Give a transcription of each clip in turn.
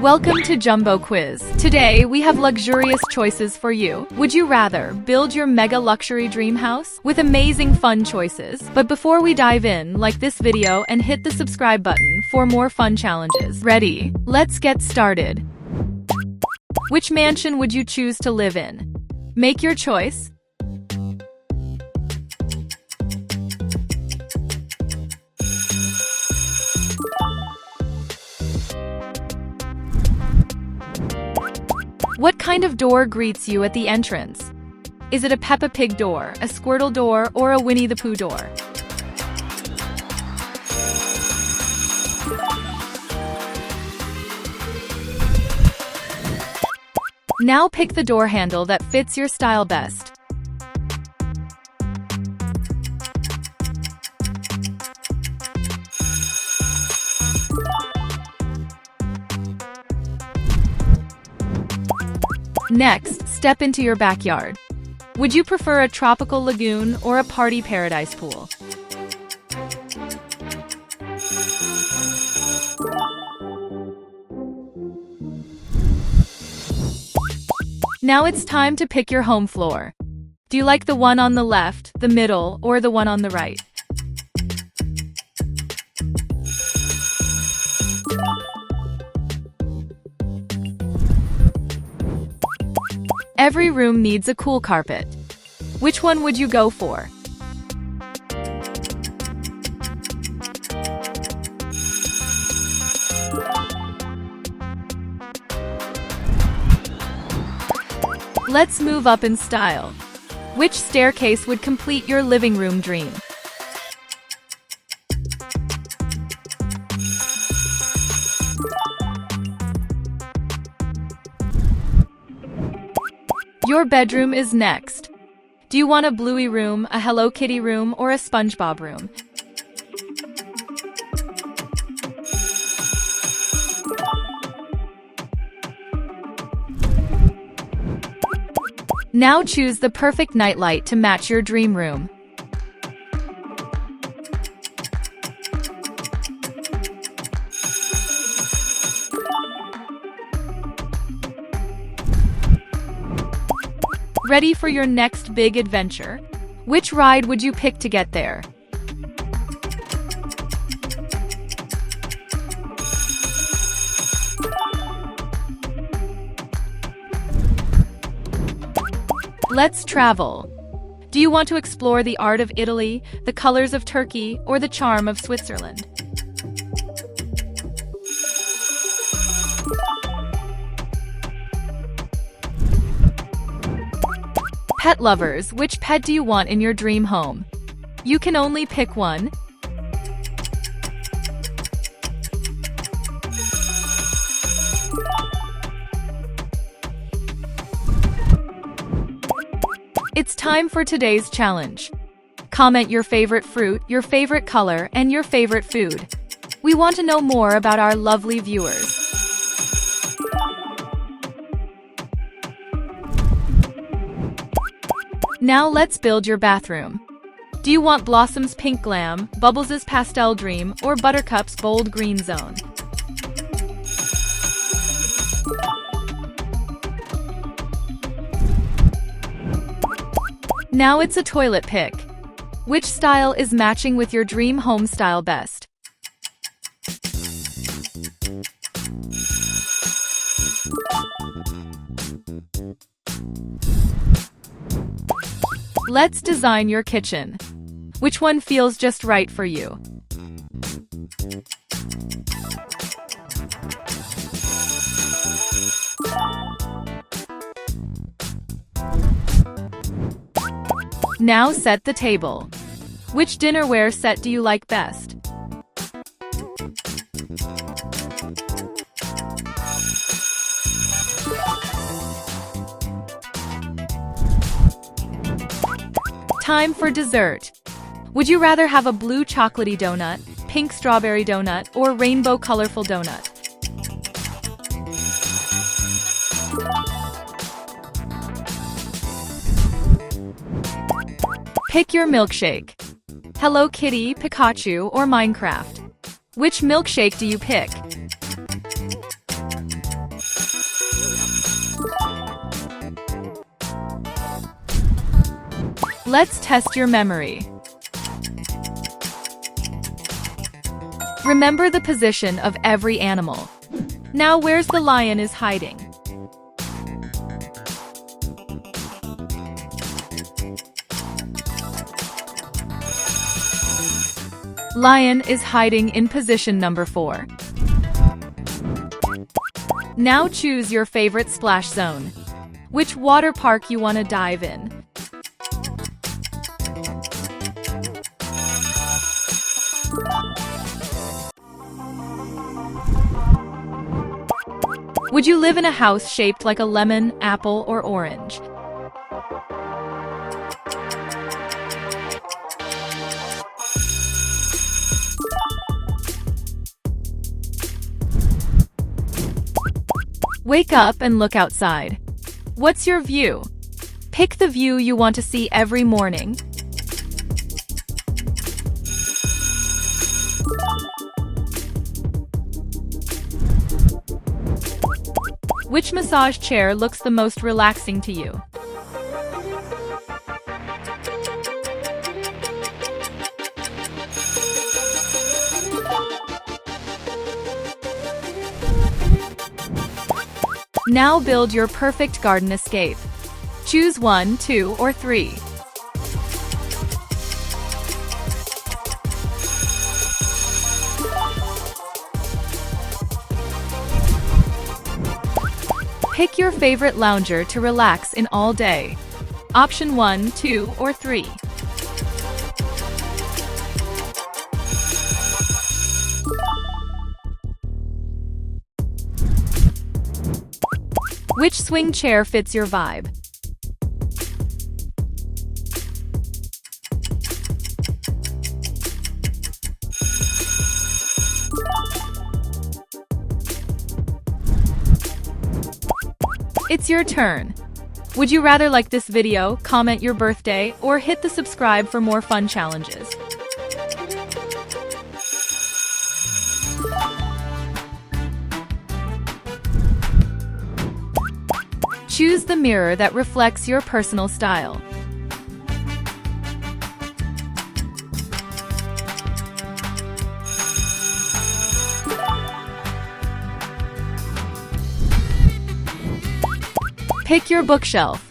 Welcome to Jumbo Quiz. Today, we have luxurious choices for you. Would you rather build your mega luxury dream house? With amazing fun choices. But before we dive in, like this video and hit the subscribe button for more fun challenges. Ready? Let's get started. Which mansion would you choose to live in? Make your choice. What kind of door greets you at the entrance? Is it a Peppa Pig door, a Squirtle door, or a Winnie the Pooh door? Now pick the door handle that fits your style best. Next, step into your backyard. Would you prefer a tropical lagoon or a party paradise pool? Now it's time to pick your home floor. Do you like the one on the left, the middle, or the one on the right? Every room needs a cool carpet. Which one would you go for? Let's move up in style. Which staircase would complete your living room dream? Your bedroom is next. Do you want a Bluey room, a Hello Kitty room, or a SpongeBob room? Now choose the perfect nightlight to match your dream room. Ready for your next big adventure? Which ride would you pick to get there? Let's travel. Do you want to explore the art of Italy, the colors of Turkey, or the charm of Switzerland? Pet lovers, which pet do you want in your dream home? You can only pick one. It's time for today's challenge. Comment your favorite fruit, your favorite color, and your favorite food. We want to know more about our lovely viewers. Now let's build your bathroom. Do you want Blossom's pink glam, Bubbles' pastel dream, or Buttercup's bold green zone? Now it's a toilet pick. Which style is matching with your dream home style best? Let's design your kitchen. Which one feels just right for you? Now set the table. Which dinnerware set do you like best? Time for dessert. Would you rather have a blue chocolatey donut, pink strawberry donut, or rainbow colorful donut? Pick your milkshake. Hello Kitty, Pikachu, or Minecraft? Which milkshake do you pick? Let's test your memory. Remember the position of every animal. Now where's the lion is hiding? Lion is hiding in position number 4. Now choose your favorite splash zone. Which water park you want to dive in? Would you live in a house shaped like a lemon, apple, or orange? Wake up and look outside. What's your view? Pick the view you want to see every morning. Which massage chair looks the most relaxing to you? Now build your perfect garden escape. Choose 1, 2, or 3. Pick your favorite lounger to relax in all day. Option 1, 2, or 3. Which swing chair fits your vibe? It's your turn. Would you rather like this video, comment your birthday, or hit the subscribe for more fun challenges? Choose the mirror that reflects your personal style. Pick your bookshelf.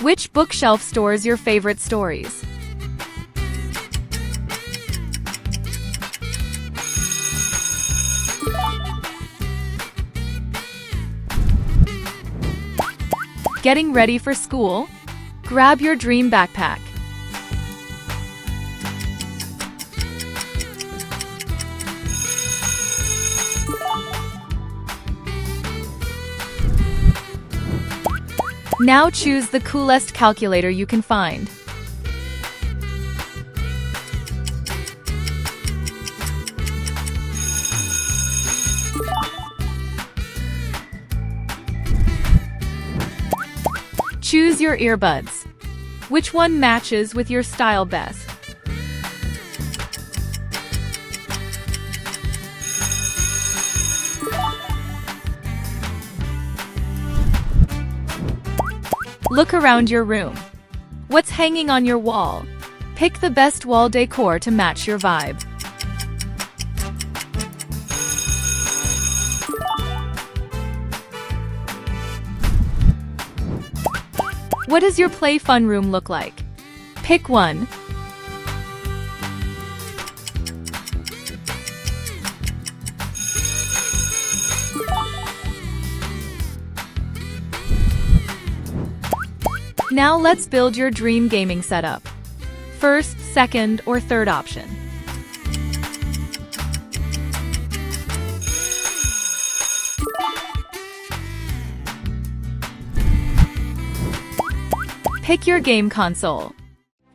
Which bookshelf stores your favorite stories? Getting ready for school? Grab your dream backpack. Now choose the coolest calculator you can find. Choose your earbuds. Which one matches with your style best? Look around your room. What's hanging on your wall? Pick the best wall decor to match your vibe. What does your play fun room look like? Pick one. Now let's build your dream gaming setup. First, second, or third option. Pick your game console.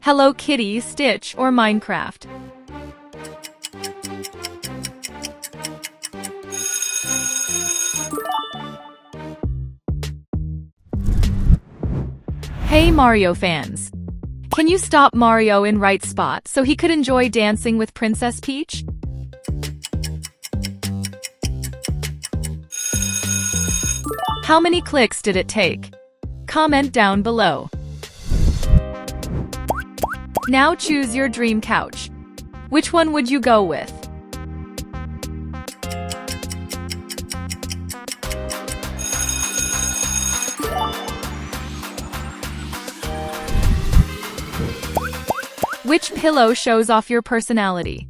Hello Kitty, Stitch, or Minecraft. Hey Mario fans! Can you stop Mario in right spot so he could enjoy dancing with Princess Peach? How many clicks did it take? Comment down below. Now choose your dream couch. Which one would you go with? Which pillow shows off your personality?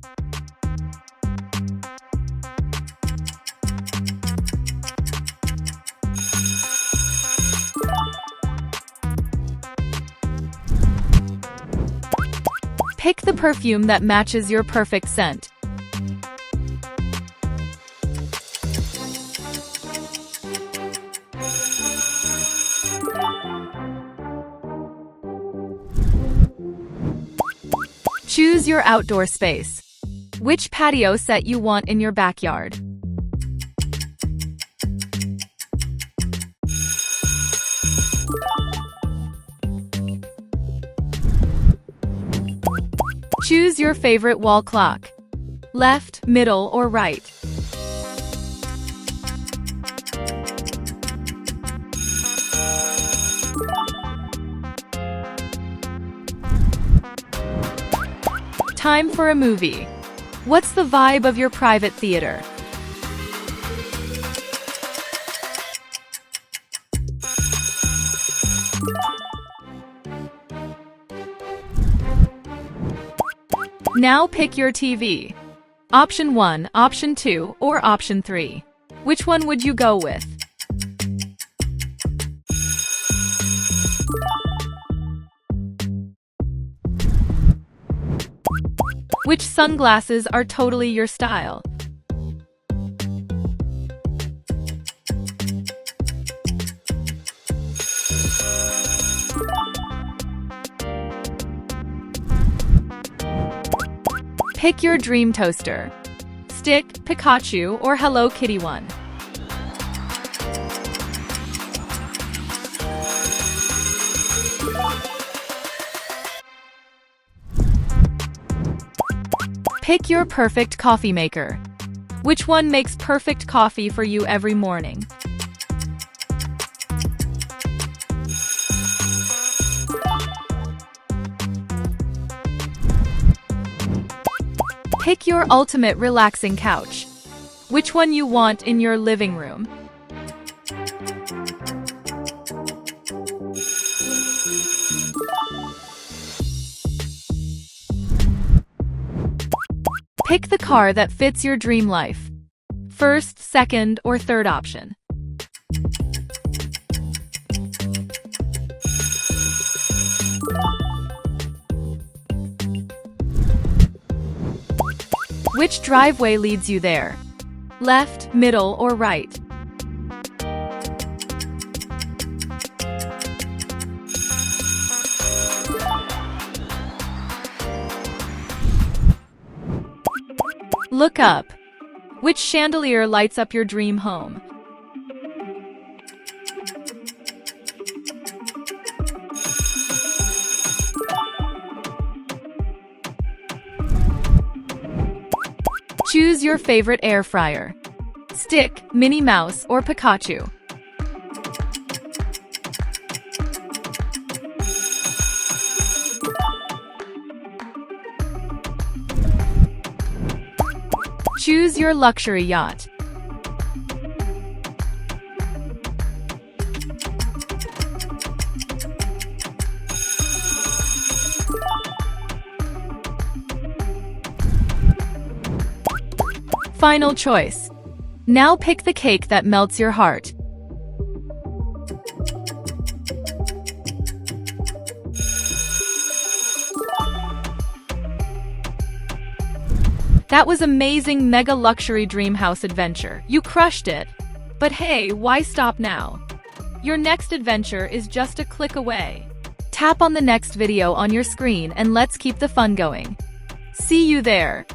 Pick the perfume that matches your perfect scent. Choose your outdoor space. Which patio set you want in your backyard? Choose your favorite wall clock. Left, middle, or right? Time for a movie. What's the vibe of your private theater? Now pick your TV. Option 1, Option 2, or Option 3. Which one would you go with? Which sunglasses are totally your style? Pick your dream toaster. Stick, Pikachu, or Hello Kitty one. Pick your perfect coffee maker. Which one makes perfect coffee for you every morning? Pick your ultimate relaxing couch. Which one you want in your living room? Pick the car that fits your dream life. First, second, or third option. Which driveway leads you there? Left, middle, or right? Look up. Which chandelier lights up your dream home? Choose your favorite air fryer. Stick, Minnie Mouse, or Pikachu. Choose your luxury yacht. Final choice. Now pick the cake that melts your heart. That was amazing mega luxury dream house adventure. You crushed it. But hey, why stop now? Your next adventure is just a click away. Tap on the next video on your screen and let's keep the fun going. See you there.